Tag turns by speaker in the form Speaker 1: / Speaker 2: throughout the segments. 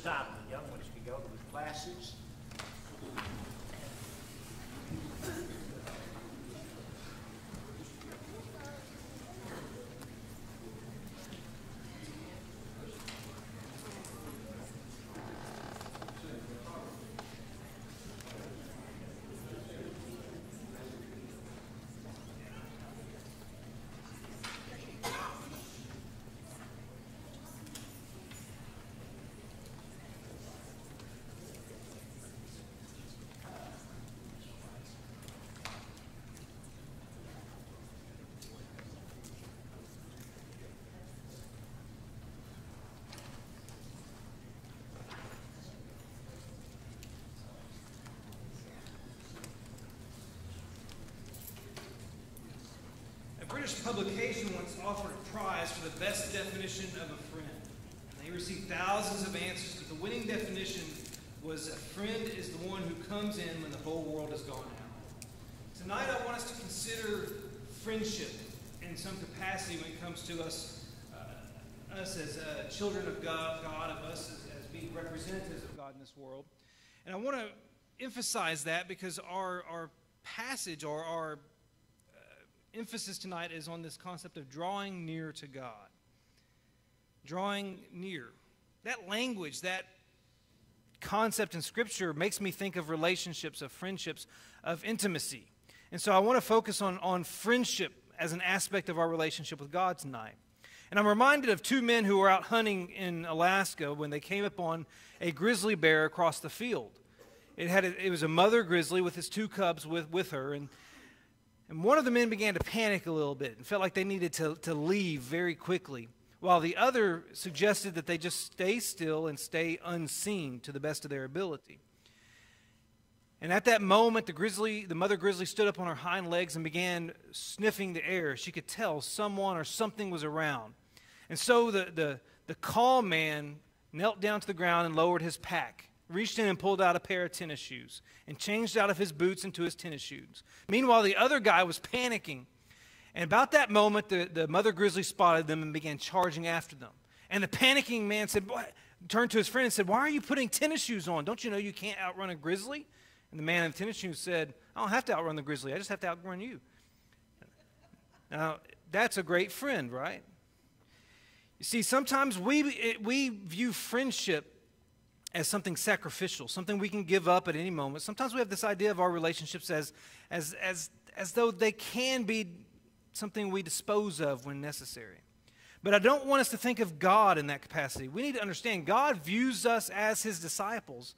Speaker 1: this time the young ones can go to the classes.
Speaker 2: British publication once offered a prize for the best definition of a friend. And they received thousands of answers, but the winning definition was a friend is the one who comes in when the whole world has gone out. Tonight I want us to consider friendship in some capacity when it comes to us as children of God, of us as being representatives of God in this world. And I want to emphasize that because our passage or our emphasis tonight is on this concept of drawing near to God. Drawing near. That language, that concept in Scripture makes me think of relationships, of friendships, of intimacy. And so I want to focus on friendship as an aspect of our relationship with God tonight. And I'm reminded of two men who were out hunting in Alaska when they came upon a grizzly bear across the field. It was a mother grizzly with its two cubs with her, and one of the men began to panic a little bit and felt like they needed to leave very quickly, while the other suggested that they just stay still and stay unseen to the best of their ability. And at that moment, the mother grizzly stood up on her hind legs and began sniffing the air. She could tell someone or something was around. And so the calm man knelt down to the ground and lowered his pack, reached in and pulled out a pair of tennis shoes and changed out of his boots into his tennis shoes. Meanwhile, the other guy was panicking. And about that moment, the mother grizzly spotted them and began charging after them. And the panicking man turned to his friend and said, "Why are you putting tennis shoes on? Don't you know you can't outrun a grizzly?" And the man in the tennis shoes said, "I don't have to outrun the grizzly. I just have to outrun you." Now, that's a great friend, right? You see, sometimes we view friendship as something sacrificial, something we can give up at any moment. Sometimes we have this idea of our relationships as though they can be something we dispose of when necessary. But I don't want us to think of God in that capacity. We need to understand God views us as his disciples,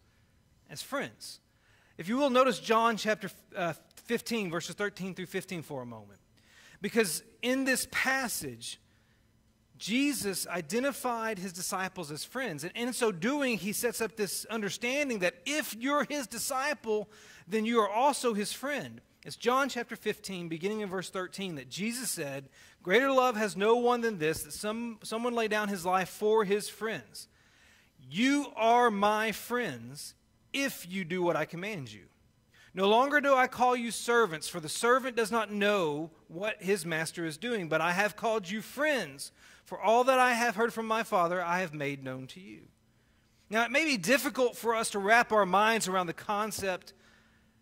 Speaker 2: as friends. If you will, notice John chapter 15, verses 13 through 15 for a moment. Because in this passage, Jesus identified his disciples as friends. And in so doing, he sets up this understanding that if you're his disciple, then you are also his friend. It's John chapter 15, beginning in verse 13, that Jesus said, "Greater love has no one than this, that someone lay down his life for his friends. You are my friends if you do what I command you. No longer do I call you servants, for the servant does not know what his master is doing, but I have called you friends, for all that I have heard from my Father I have made known to you." Now, it may be difficult for us to wrap our minds around the concept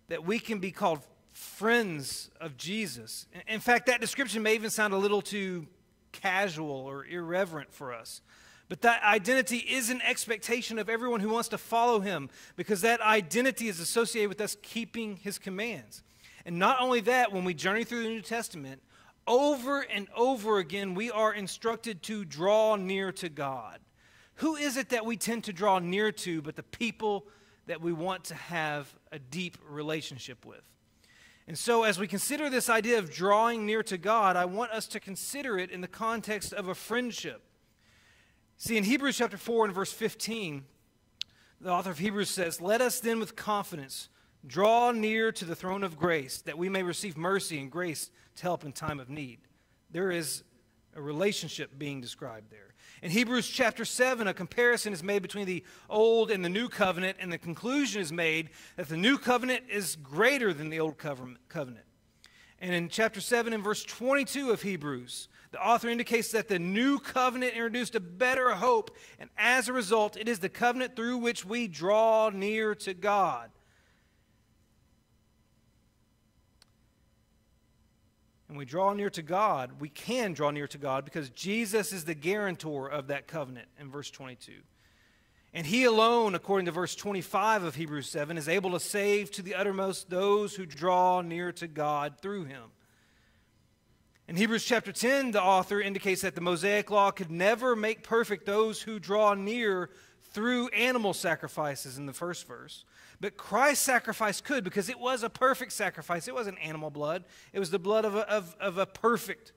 Speaker 2: that we can be called friends of Jesus. In fact, that description may even sound a little too casual or irreverent for us. But that identity is an expectation of everyone who wants to follow him, because that identity is associated with us keeping his commands. And not only that, when we journey through the New Testament, over and over again, we are instructed to draw near to God. Who is it that we tend to draw near to but the people that we want to have a deep relationship with? And so as we consider this idea of drawing near to God, I want us to consider it in the context of a friendship. See, in Hebrews chapter 4 and verse 15, the author of Hebrews says, "Let us then with confidence draw near to the throne of grace, that we may receive mercy and grace to help in time of need." There is a relationship being described there. In Hebrews chapter 7, a comparison is made between the old and the new covenant, and the conclusion is made that the new covenant is greater than the old covenant. And in chapter 7 and verse 22 of Hebrews, the author indicates that the new covenant introduced a better hope, and as a result, it is the covenant through which we draw near to God. And we draw near to God, we can draw near to God because Jesus is the guarantor of that covenant in verse 22. And he alone, according to verse 25 of Hebrews 7, is able to save to the uttermost those who draw near to God through him. In Hebrews chapter 10, the author indicates that the Mosaic law could never make perfect those who draw near through animal sacrifices in the first verse. But Christ's sacrifice could, because it was a perfect sacrifice. It wasn't animal blood. It was the blood of a perfect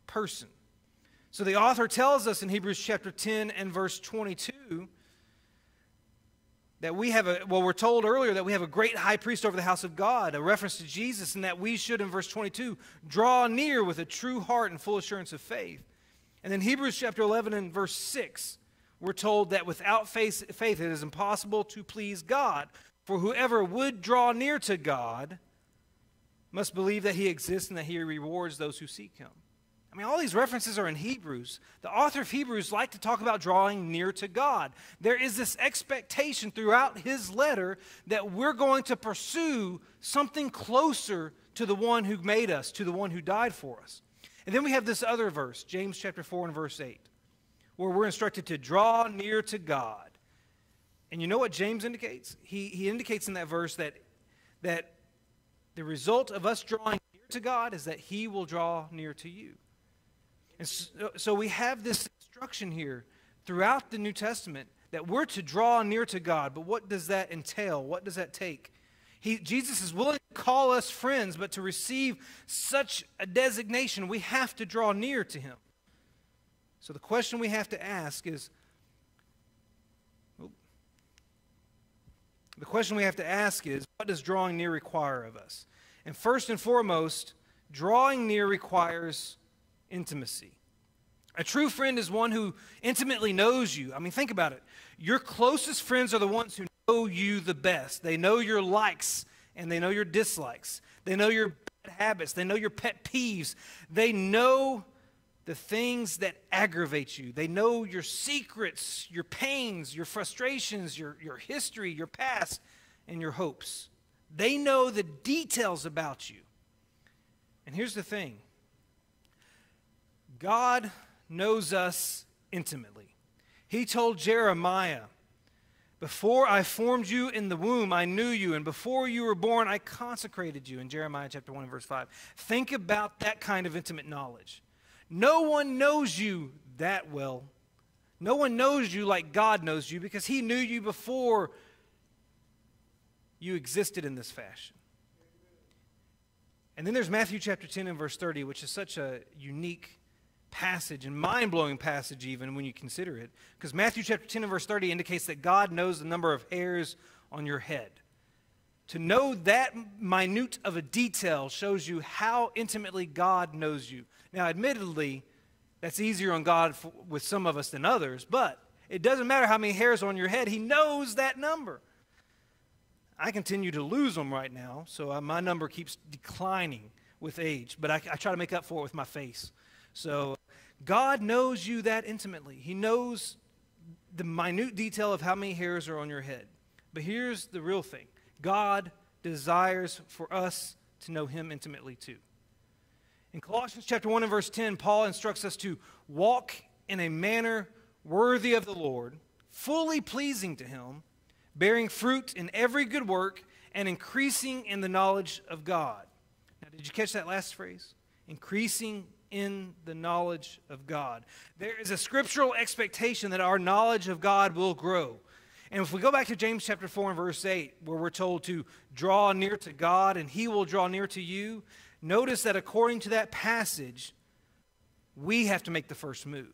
Speaker 2: person. So the author tells us in Hebrews chapter 10 and verse 22 that we're told earlier that we have a great high priest over the house of God, a reference to Jesus, and that we should, in verse 22, draw near with a true heart and full assurance of faith. And then Hebrews chapter 11 and verse 6, we're told that without faith it is impossible to please God. For whoever would draw near to God must believe that he exists and that he rewards those who seek him. I mean, all these references are in Hebrews. The author of Hebrews liked to talk about drawing near to God. There is this expectation throughout his letter that we're going to pursue something closer to the one who made us, to the one who died for us. And then we have this other verse, James chapter 4 and verse 8, where we're instructed to draw near to God. And you know what James indicates? He indicates in that verse that the result of us drawing near to God is that he will draw near to you. And so we have this instruction here throughout the New Testament that we're to draw near to God. But what does that entail? What does that take? Jesus is willing to call us friends, but to receive such a designation, we have to draw near to him. So the question we have to ask is, what does drawing near require of us? And first and foremost, drawing near requires intimacy. A true friend is one who intimately knows you. I mean, think about it. Your closest friends are the ones who know you the best. They know your likes and they know your dislikes. They know your bad habits. They know your pet peeves. They know the things that aggravate you. They know your secrets, your pains, your frustrations, your history, your past, and your hopes. They know the details about you. And here's the thing. God knows us intimately. He told Jeremiah, before I formed you in the womb, I knew you, and before you were born, I consecrated you, in Jeremiah chapter 1 and verse 5. Think about that kind of intimate knowledge. No one knows you that well. No one knows you like God knows you because he knew you before you existed in this fashion. And then there's Matthew chapter 10 and verse 30, which is such a unique passage and mind-blowing passage even when you consider it. Because Matthew chapter 10 and verse 30 indicates that God knows the number of hairs on your head. To know that minute of a detail shows you how intimately God knows you. Now, admittedly, that's easier on God with some of us than others, but it doesn't matter how many hairs are on your head. He knows that number. I continue to lose them right now, so my number keeps declining with age, but I try to make up for it with my face. So God knows you that intimately. He knows the minute detail of how many hairs are on your head. But here's the real thing. God desires for us to know him intimately too. In Colossians chapter 1 and verse 10, Paul instructs us to walk in a manner worthy of the Lord, fully pleasing to him, bearing fruit in every good work, and increasing in the knowledge of God. Now, did you catch that last phrase? Increasing in the knowledge of God. There is a scriptural expectation that our knowledge of God will grow. And if we go back to James chapter 4 and verse 8, where we're told to draw near to God and he will draw near to you, notice that according to that passage, we have to make the first move.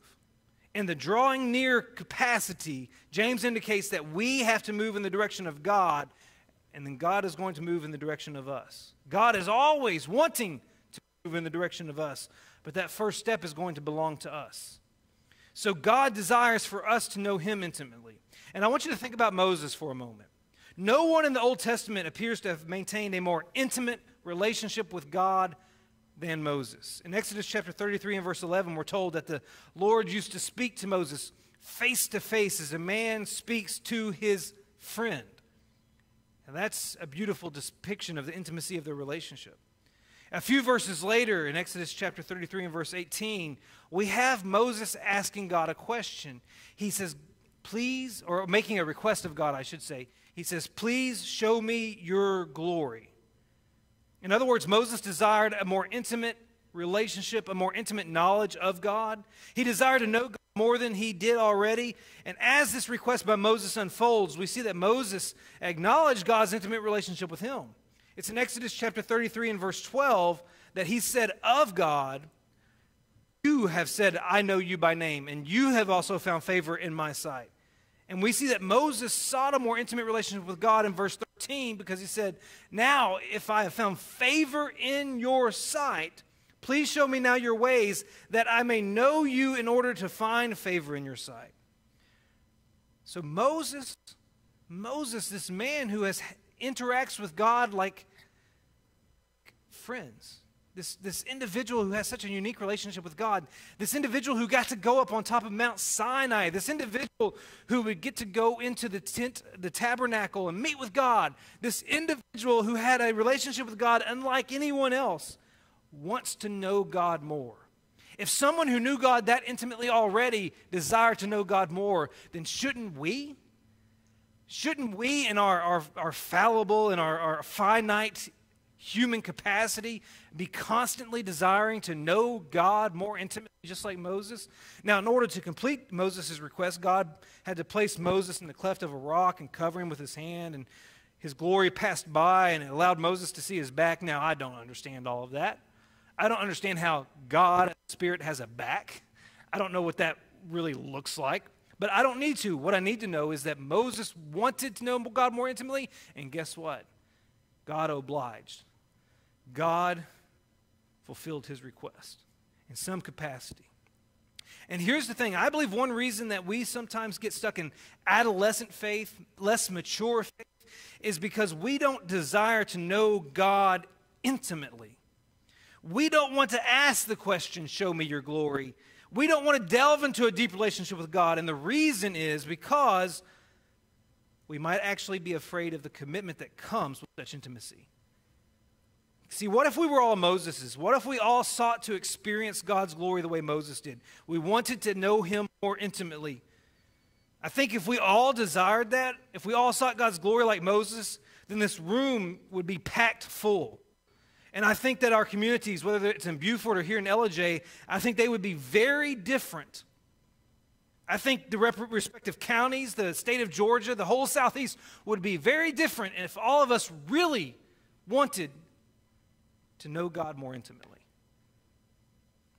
Speaker 2: In the drawing near capacity, James indicates that we have to move in the direction of God, and then God is going to move in the direction of us. God is always wanting to move in the direction of us, but that first step is going to belong to us. So God desires for us to know him intimately. And I want you to think about Moses for a moment. No one in the Old Testament appears to have maintained a more intimate relationship with God than Moses. In Exodus chapter 33 and verse 11, we're told that the Lord used to speak to Moses face to face as a man speaks to his friend. And that's a beautiful depiction of the intimacy of their relationship. A few verses later, in Exodus chapter 33 and verse 18, we have Moses asking God a question. He says, please, or making a request of God, I should say. He says, please show me your glory. In other words, Moses desired a more intimate relationship, a more intimate knowledge of God. He desired to know God more than he did already. And as this request by Moses unfolds, we see that Moses acknowledged God's intimate relationship with him. It's in Exodus chapter 33 and verse 12 that he said of God, you have said, I know you by name, and you have also found favor in my sight. And we see that Moses sought a more intimate relationship with God in verse 13 because he said, now, if I have found favor in your sight, please show me now your ways that I may know you in order to find favor in your sight. So Moses, this man who interacts with God like friends, this individual who has such a unique relationship with God, this individual who got to go up on top of Mount Sinai, this individual who would get to go into the tent, the tabernacle, and meet with God, this individual who had a relationship with God unlike anyone else, wants to know God more. If someone who knew God that intimately already desired to know God more, then shouldn't we? Shouldn't we in our fallible and our finite human capacity be constantly desiring to know God more intimately, just like Moses? Now, in order to complete Moses' request, God had to place Moses in the cleft of a rock and cover him with his hand, and his glory passed by and it allowed Moses to see his back. Now, I don't understand all of that. I don't understand how God, Spirit, has a back. I don't know what that really looks like, but I don't need to. What I need to know is that Moses wanted to know God more intimately, and guess what? God obliged. God fulfilled his request in some capacity. And here's the thing. I believe one reason that we sometimes get stuck in adolescent faith, less mature faith, is because we don't desire to know God intimately. We don't want to ask the question, show me your glory. We don't want to delve into a deep relationship with God. And the reason is because we might actually be afraid of the commitment that comes with such intimacy. See, what if we were all Moses's? What if we all sought to experience God's glory the way Moses did? We wanted to know him more intimately. I think if we all desired that, if we all sought God's glory like Moses, then this room would be packed full. And I think that our communities, whether it's in Beaufort or here in LJ, I think they would be very different. I think the respective counties, the state of Georgia, the whole Southeast would be very different if all of us really wanted to know God more intimately.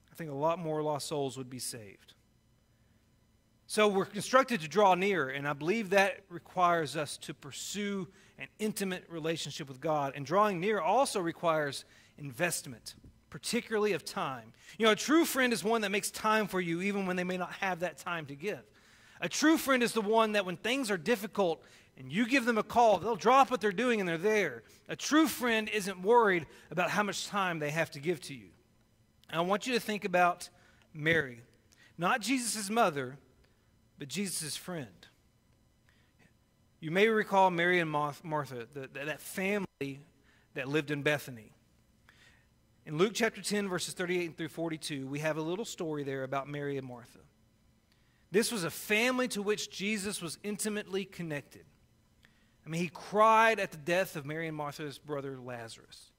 Speaker 2: I think a lot more lost souls would be saved. So we're instructed to draw near, and I believe that requires us to pursue an intimate relationship with God. And drawing near also requires investment, particularly of time. You know, a true friend is one that makes time for you even when they may not have that time to give. A true friend is the one that when things are difficult and you give them a call, they'll drop what they're doing and they're there. A true friend isn't worried about how much time they have to give to you. And I want you to think about Mary, not Jesus' mother, but Jesus' friend. You may recall Mary and Martha, that family that lived in Bethany. In Luke chapter 10, verses 38 through 42, we have a little story there about Mary and Martha. This was a family to which Jesus was intimately connected. I mean, he cried at the death of Mary and Martha's brother Lazarus.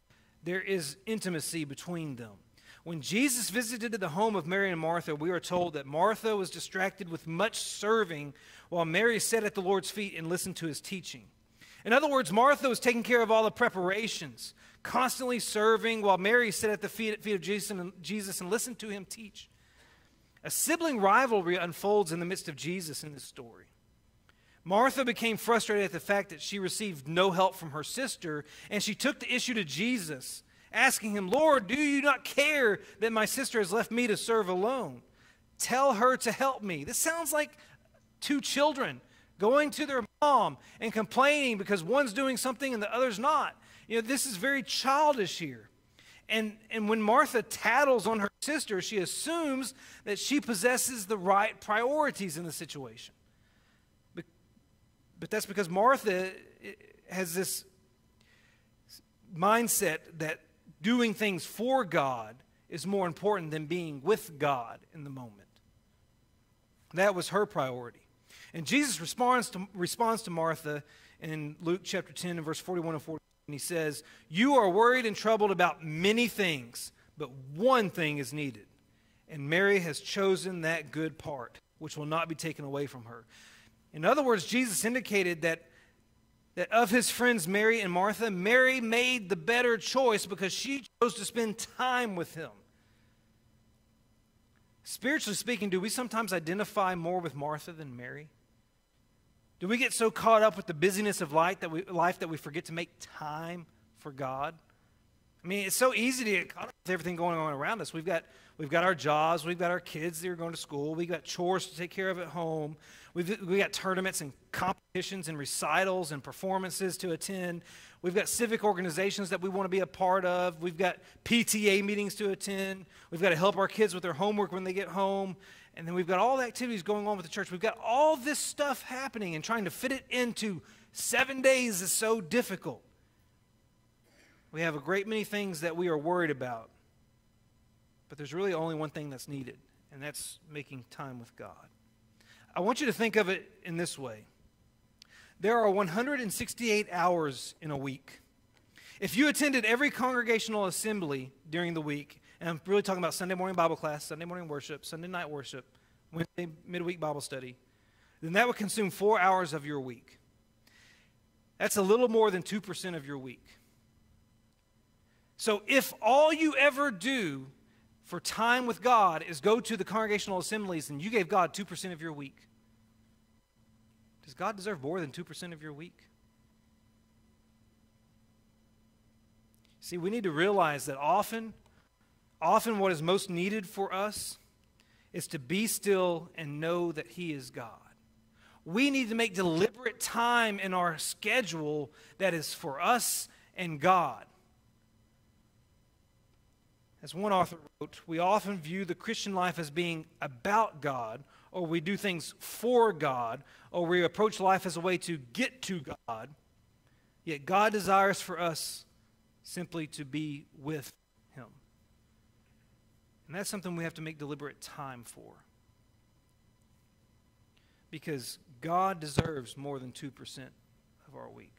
Speaker 2: There is intimacy between them. When Jesus visited the home of Mary and Martha, we are told that Martha was distracted with much serving while Mary sat at the Lord's feet and listened to his teaching. In other words, Martha was taking care of all the preparations, constantly serving, while Mary sat at the feet of Jesus and listened to him teach. A sibling rivalry unfolds in the midst of Jesus in this story. Martha became frustrated at the fact that she received no help from her sister, and she took the issue to Jesus, asking him, Lord, do you not care that my sister has left me to serve alone? Tell her to help me. This sounds like two children going to their mom and complaining because one's doing something and the other's not. You know, this is very childish here. And when Martha tattles on her sister, she assumes that she possesses the right priorities in the situation. But that's because Martha has this mindset that doing things for God is more important than being with God in the moment. That was her priority. And Jesus responds to Martha in Luke chapter 10 and verse 41 and 42. And he says, "You are worried and troubled about many things, but one thing is needed. And Mary has chosen that good part, which will not be taken away from her." In other words, Jesus indicated that of his friends Mary and Martha, Mary made the better choice because she chose to spend time with him. Spiritually speaking, do we sometimes identify more with Martha than Mary? Do we get so caught up with the busyness of life that we forget to make time for God? I mean, it's so easy to get caught up with everything going on around us. We've got our jobs, we've got our kids that are going to school, we've got chores to take care of at home, we got tournaments and competitions and recitals and performances to attend. We've got civic organizations that we want to be a part of. We've got PTA meetings to attend. We've got to help our kids with their homework when they get home. And then we've got all the activities going on with the church. We've got all this stuff happening, and trying to fit it into 7 days is so difficult. We have a great many things that we are worried about. But there's really only one thing that's needed, and that's making time with God. I want you to think of it in this way. There are 168 hours in a week. If you attended every congregational assembly during the week, and I'm really talking about Sunday morning Bible class, Sunday morning worship, Sunday night worship, Wednesday midweek Bible study, then that would consume 4 hours of your week. That's a little more than 2% of your week. So if all you ever do for time with God is go to the congregational assemblies and you gave God 2% of your week, does God deserve more than 2% of your week? See, we need to realize that often what is most needed for us is to be still and know that He is God. We need to make deliberate time in our schedule that is for us and God. As one author wrote, we often view the Christian life as being about God, or we do things for God, or we approach life as a way to get to God. Yet God desires for us simply to be with Him. And that's something we have to make deliberate time for. Because God deserves more than 2% of our week.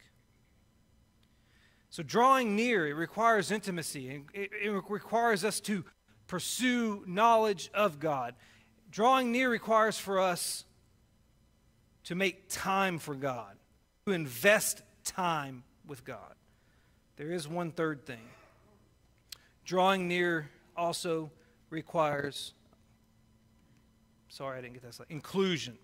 Speaker 2: So drawing near, it requires intimacy. And it requires us to pursue knowledge of God. Drawing near requires for us to make time for God, to invest time with God. There is one third thing. Drawing near also requires, I didn't get that slide, inclusion.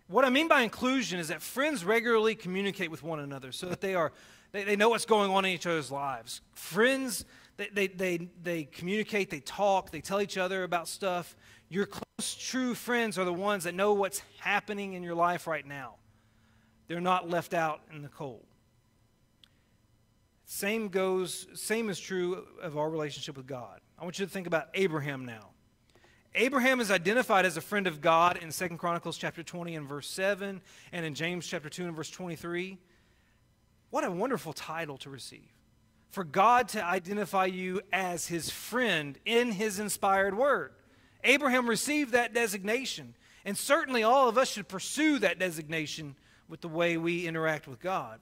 Speaker 2: What I mean by inclusion is that friends regularly communicate with one another so that they know what's going on in each other's lives. Friends, they communicate, they talk, they tell each other about stuff. Your close, true friends are the ones that know what's happening in your life right now. They're not left out in the cold. Same is true of our relationship with God. I want you to think about Abraham now. Abraham is identified as a friend of God in 2 Chronicles chapter 20 and verse 7, and in James chapter 2 and verse 23. What a wonderful title to receive. For God to identify you as His friend in His inspired word. Abraham received that designation, and certainly all of us should pursue that designation with the way we interact with God.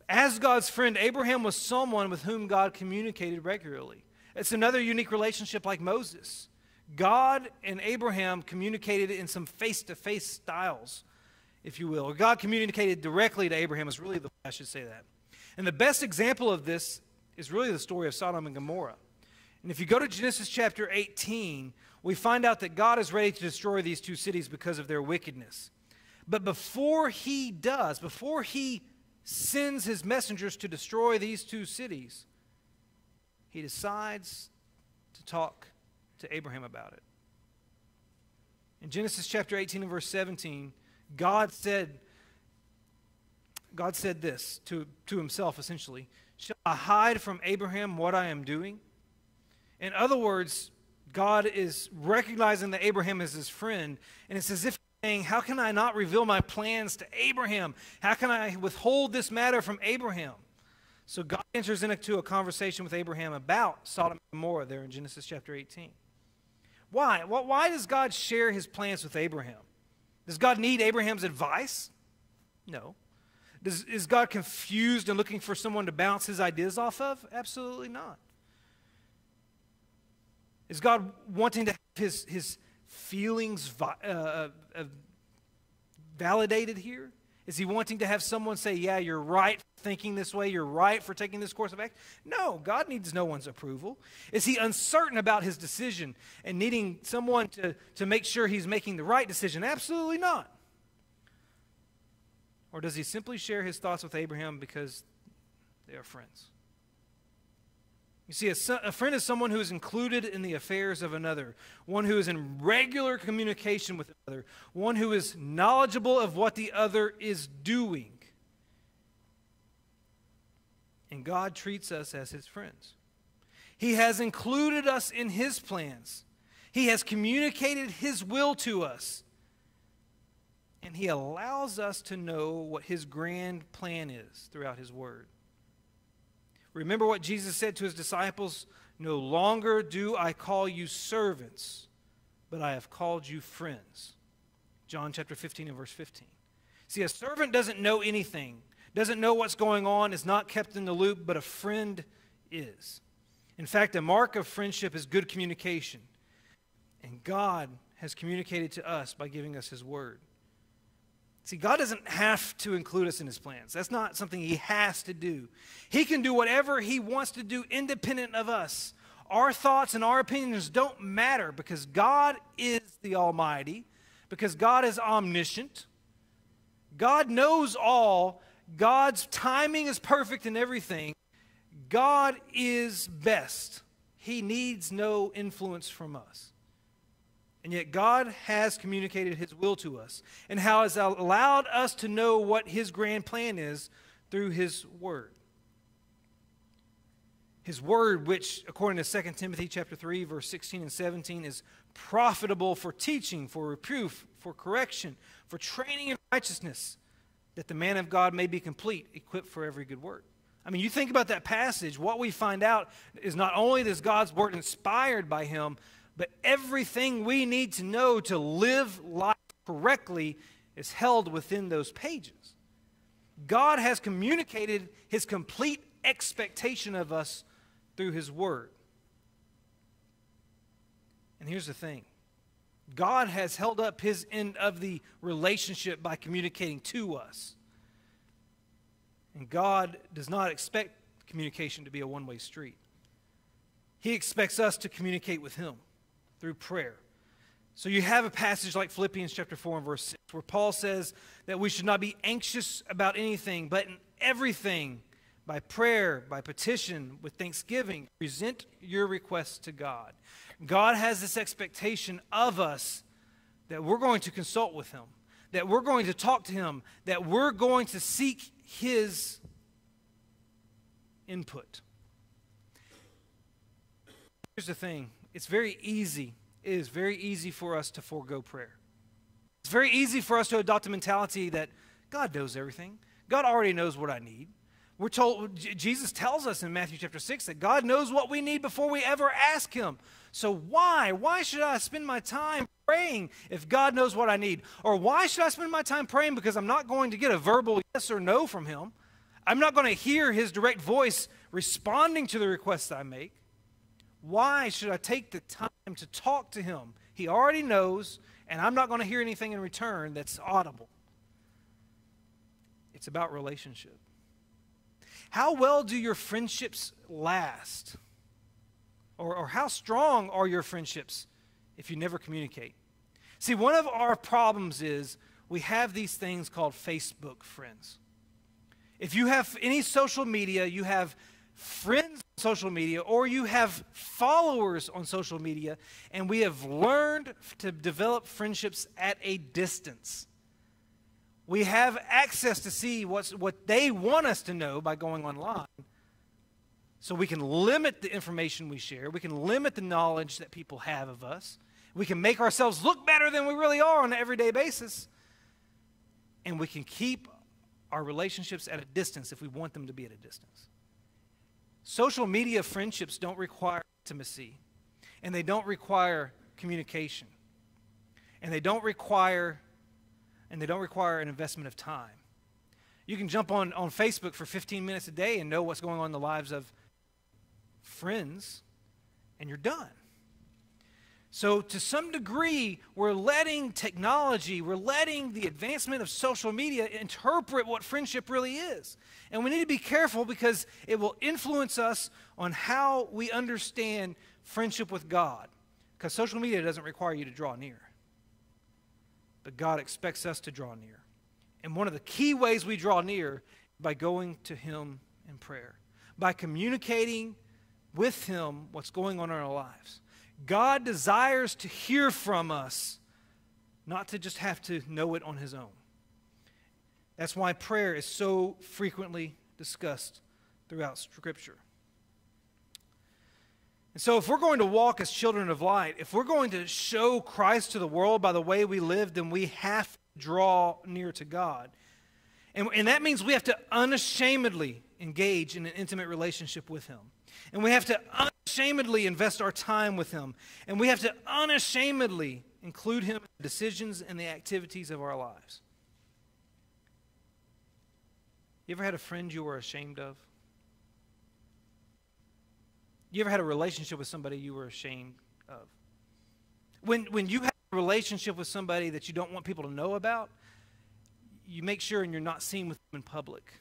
Speaker 2: As God's friend, Abraham was someone with whom God communicated regularly. It's another unique relationship like Moses. God and Abraham communicated in some face-to-face styles, if you will. Or God communicated directly to Abraham is really the way I should say that. And the best example of this is really the story of Sodom and Gomorrah. And if you go to Genesis chapter 18, we find out that God is ready to destroy these two cities because of their wickedness. But before He does, before He sends His messengers to destroy these two cities, He decides to talk to Abraham about it. In Genesis chapter 18 and verse 17, God said this to Himself essentially. Shall I hide from Abraham what I am doing? In other words, God is recognizing that Abraham is his friend, and it's as if he's saying, how can I not reveal my plans to Abraham? How can I withhold this matter from Abraham? So God enters into a conversation with Abraham about Sodom and Gomorrah there in Genesis chapter 18. Why? Why does God share his plans with Abraham? Does God need Abraham's advice? No. Is God confused and looking for someone to bounce his ideas off of? Absolutely not. Is God wanting to have his feelings validated here? Is he wanting to have someone say, yeah, you're right for thinking this way, you're right for taking this course of action? No, God needs no one's approval. Is he uncertain about his decision and needing someone to make sure he's making the right decision? Absolutely not. Or does he simply share his thoughts with Abraham because they are friends? You see, a friend is someone who is included in the affairs of another, one who is in regular communication with another, one who is knowledgeable of what the other is doing. And God treats us as his friends. He has included us in his plans. He has communicated his will to us. And he allows us to know what his grand plan is throughout his word. Remember what Jesus said to his disciples, no longer do I call you servants, but I have called you friends. John chapter 15 and verse 15. See, a servant doesn't know anything, doesn't know what's going on, is not kept in the loop, but a friend is. In fact, a mark of friendship is good communication. And God has communicated to us by giving us his word. See, God doesn't have to include us in his plans. That's not something he has to do. He can do whatever he wants to do independent of us. Our thoughts and our opinions don't matter because God is the Almighty, because God is omniscient. God knows all. God's timing is perfect in everything. God is best. He needs no influence from us. And yet God has communicated his will to us and how has allowed us to know what his grand plan is through his word. His word, which according to 2 Timothy chapter 3, verse 16 and 17, is profitable for teaching, for reproof, for correction, for training in righteousness, that the man of God may be complete, equipped for every good work. I mean, you think about that passage, what we find out is not only is God's word inspired by him, but everything we need to know to live life correctly is held within those pages. God has communicated his complete expectation of us through his word. And here's the thing. God has held up his end of the relationship by communicating to us. And God does not expect communication to be a one-way street. He expects us to communicate with him through prayer. So you have a passage like Philippians chapter 4 and verse 6 where Paul says that we should not be anxious about anything, but in everything, by prayer, by petition, with thanksgiving, present your requests to God. God has this expectation of us that we're going to consult with him, that we're going to talk to him, that we're going to seek his input. Here's the thing. It is very easy for us to forego prayer. It's very easy for us to adopt a mentality that God knows everything. God already knows what I need. We're told, Jesus tells us in Matthew chapter 6 that God knows what we need before we ever ask him. So why? Why should I spend my time praying if God knows what I need? Or why should I spend my time praying because I'm not going to get a verbal yes or no from him? I'm not going to hear his direct voice responding to the requests I make. Why should I take the time to talk to him? He already knows, and I'm not going to hear anything in return that's audible. It's about relationship. How well do your friendships last? Or how strong are your friendships if you never communicate? See, one of our problems is we have these things called Facebook friends. If you have any social media, you have friends on social media, or you have followers on social media, and we have learned to develop friendships at a distance. We have access to see what they want us to know by going online,
Speaker 3: So we can limit the information we share. We can limit the knowledge that people have of us. We can make ourselves look better than we really are on an everyday basis. And we can keep our relationships at a distance if we want them to be at a distance. Social media friendships don't require intimacy, and they don't require communication, and they don't require an investment of time. You can jump on Facebook for 15 minutes a day and know what's going on in the lives of friends, and you're done. So to some degree, we're letting technology, we're letting the advancement of social media interpret what friendship really is. And we need to be careful because it will influence us on how we understand friendship with God. Because social media doesn't require you to draw near. But God expects us to draw near. And one of the key ways we draw near is by going to Him in prayer, by communicating with Him what's going on in our lives. God desires to hear from us, not to just have to know it on His own. That's why prayer is so frequently discussed throughout Scripture. And so if we're going to walk as children of light, if we're going to show Christ to the world by the way we live, then we have to draw near to God. And that means we have to unashamedly engage in an intimate relationship with Him. And we have to unashamedly invest our time with Him. And we have to unashamedly include Him in the decisions and the activities of our lives. You ever had a friend you were ashamed of? You ever had a relationship with somebody you were ashamed of? When you have a relationship with somebody that you don't want people to know about, you make sure and you're not seen with them in public.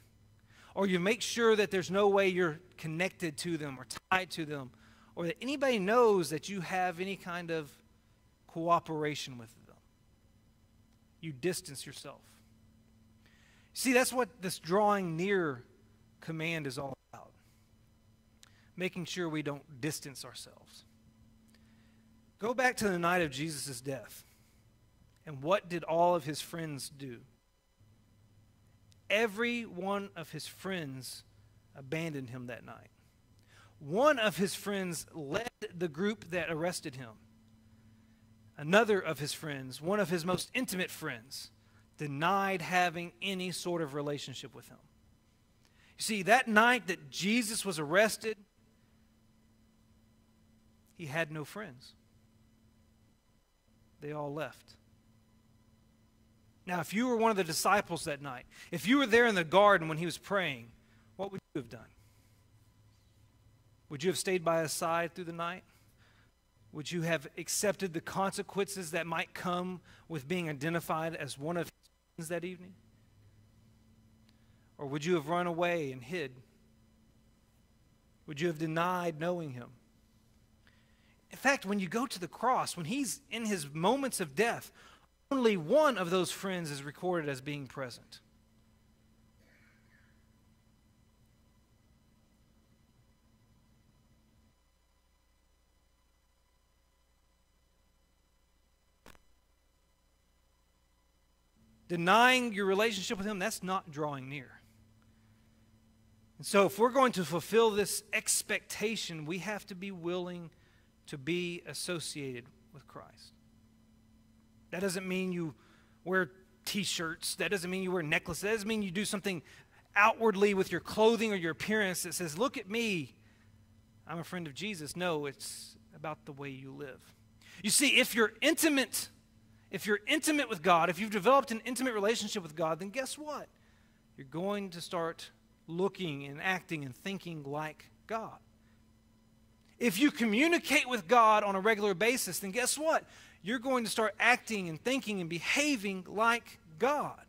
Speaker 3: Or you make sure that there's no way you're connected to them or tied to them, or that anybody knows that you have any kind of cooperation with them. You distance yourself. See, that's what this drawing near command is all about. Making sure we don't distance ourselves. Go back to the night of Jesus' death. And what did all of His friends do? Every one of His friends abandoned Him that night. One of His friends led the group that arrested Him. Another of His friends, one of His most intimate friends, denied having any sort of relationship with Him. You see, that night that Jesus was arrested, He had no friends. They all left. Now, if you were one of the disciples that night, if you were there in the garden when He was praying, what would you have done? Would you have stayed by His side through the night? Would you have accepted the consequences that might come with being identified as one of His friends that evening? Or would you have run away and hid? Would you have denied knowing Him? In fact, when you go to the cross, when He's in His moments of death, only one of those friends is recorded as being present. Denying your relationship with Him, that's not drawing near. And so if we're going to fulfill this expectation, we have to be willing to be associated with Christ. That doesn't mean you wear t-shirts. That doesn't mean you wear necklaces. That doesn't mean you do something outwardly with your clothing or your appearance that says, look at me, I'm a friend of Jesus. No, it's about the way you live. You see, if you're intimate with God, if you've developed an intimate relationship with God, then guess what? You're going to start looking and acting and thinking like God. If you communicate with God on a regular basis, then guess what? You're going to start acting and thinking and behaving like God.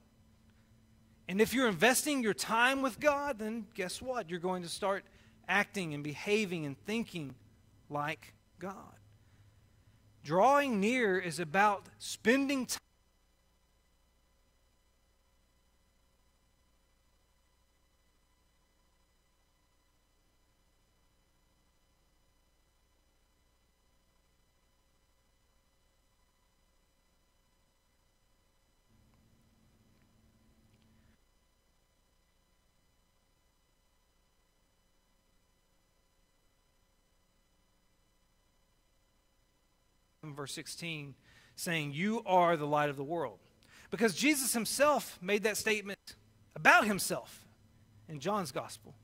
Speaker 3: And if you're investing your time with God, then guess what? You're going to start acting and behaving and thinking like God. Drawing near is about spending time. verse 16, saying, "You are the light of the world." Because Jesus himself made that statement about himself in John's gospel.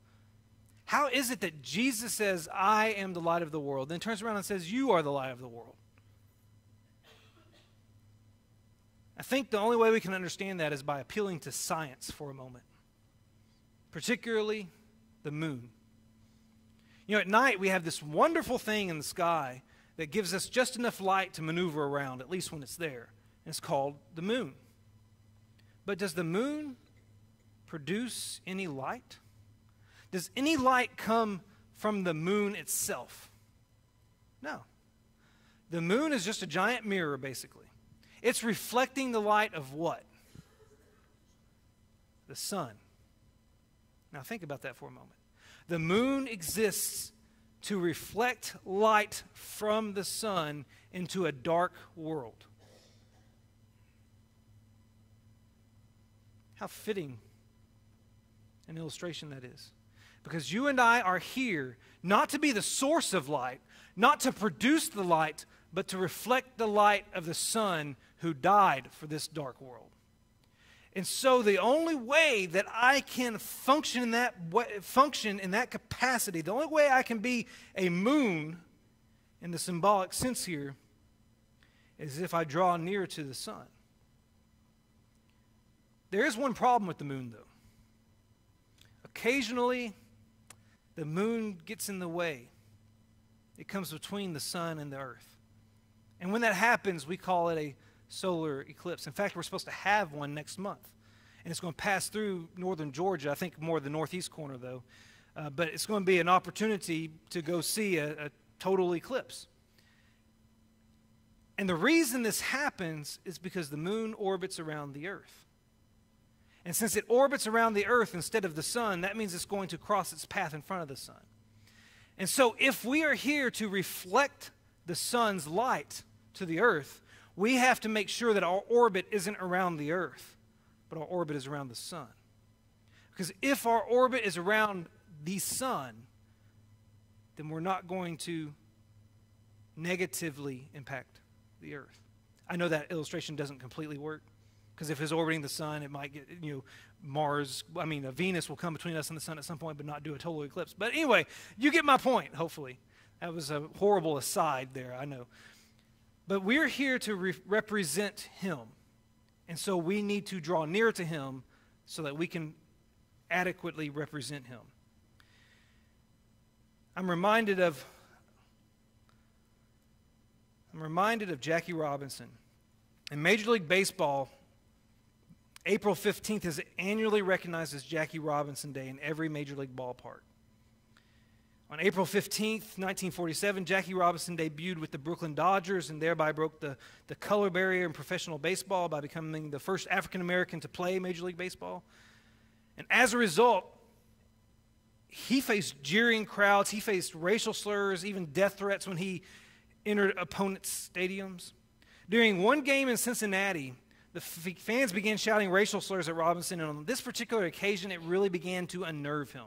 Speaker 3: How is it that Jesus says, "I am the light of the world," then turns around and says, "You are the light of the world"? I think the only way we can understand that is by appealing to science for a moment, particularly the moon. You know, at night we have this wonderful thing in the sky that gives us just enough light to maneuver around, at least when it's there. And it's called the moon. But does the moon produce any light? Does any light come from the moon itself? No. The moon is just a giant mirror, basically. It's reflecting the light of what? The sun. Now think about that for a moment. The moon exists to reflect light from the sun into a dark world. How fitting an illustration that is. Because you and I are here not to be the source of light, not to produce the light, but to reflect the light of the Son who died for this dark world. And so the only way that I can function in that capacity, the only way I can be a moon in the symbolic sense here, is if I draw near to the sun. There is one problem with the moon, though. Occasionally, the moon gets in the way. It comes between the sun and the earth. And when that happens, we call it a solar eclipse. In fact, we're supposed to have one next month. And it's going to pass through northern Georgia, I think more the northeast corner, though. But it's going to be an opportunity to go see a total eclipse. And the reason this happens is because the moon orbits around the earth. And since it orbits around the earth instead of the sun, that means it's going to cross its path in front of the sun. And so if we are here to reflect the sun's light to the earth, we have to make sure that our orbit isn't around the earth, but our orbit is around the sun. Because if our orbit is around the sun, then we're not going to negatively impact the earth. I know that illustration doesn't completely work. Because if it's orbiting the sun, it might get, Venus will come between us and the sun at some point, but not do a total eclipse. But anyway, you get my point, hopefully. That was a horrible aside there, I know. But we're here to represent him. And so we need to draw near to him so that we can adequately represent him. I'm reminded of Jackie Robinson. In Major League Baseball, April 15th is annually recognized as Jackie Robinson Day in every Major League ballpark. On April 15th, 1947, Jackie Robinson debuted with the Brooklyn Dodgers and thereby broke the color barrier in professional baseball by becoming the first African-American to play Major League Baseball. And as a result, he faced jeering crowds, he faced racial slurs, even death threats when he entered opponents' stadiums. During one game in Cincinnati, the fans began shouting racial slurs at Robinson, and on this particular occasion, it really began to unnerve him.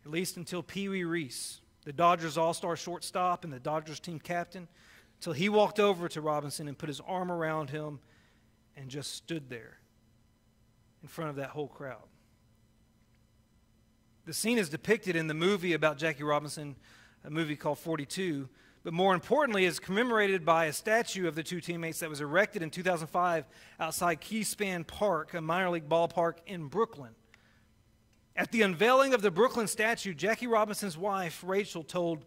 Speaker 3: At least until Pee Wee Reese, the Dodgers all-star shortstop and the Dodgers team captain, until he walked over to Robinson and put his arm around him and just stood there in front of that whole crowd. The scene is depicted in the movie about Jackie Robinson, a movie called 42, but more importantly is commemorated by a statue of the two teammates that was erected in 2005 outside Keyspan Park, a minor league ballpark in Brooklyn. At the unveiling of the Brooklyn statue, Jackie Robinson's wife, Rachel, told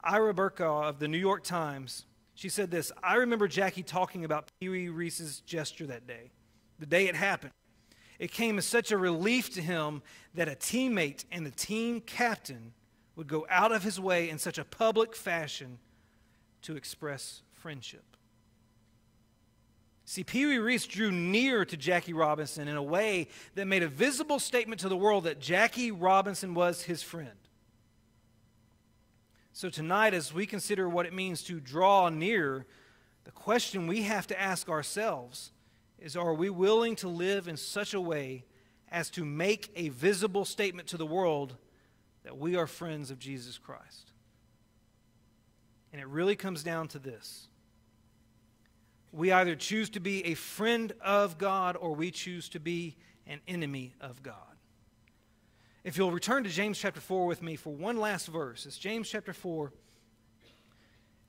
Speaker 3: Ira Burkaw of the New York Times, she said this, "I remember Jackie talking about Pee Wee Reese's gesture that day, the day it happened. It came as such a relief to him that a teammate and the team captain would go out of his way in such a public fashion to express friendship." See, Pee Wee Reese drew near to Jackie Robinson in a way that made a visible statement to the world that Jackie Robinson was his friend. So tonight, as we consider what it means to draw near, the question we have to ask ourselves is, are we willing to live in such a way as to make a visible statement to the world that we are friends of Jesus Christ? And it really comes down to this. We either choose to be a friend of God or we choose to be an enemy of God. If you'll return to James chapter 4 with me for one last verse. It's James chapter 4.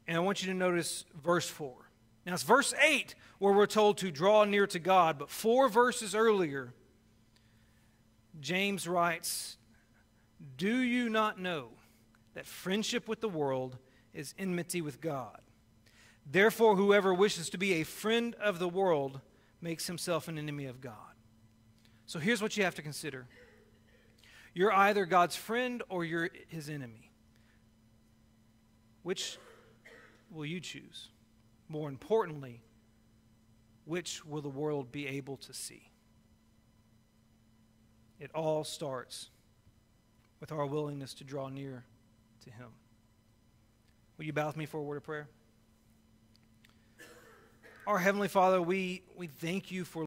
Speaker 3: And I want you to notice verse 4. Now it's verse 8 where we're told to draw near to God. But 4 verses earlier, James writes, "Do you not know that friendship with the world is enmity with God? Therefore, whoever wishes to be a friend of the world makes himself an enemy of God." So here's what you have to consider. You're either God's friend or you're his enemy. Which will you choose? More importantly, which will the world be able to see? It all starts with our willingness to draw near to him. Will you bow with me for a word of prayer? Our Heavenly Father, we thank you for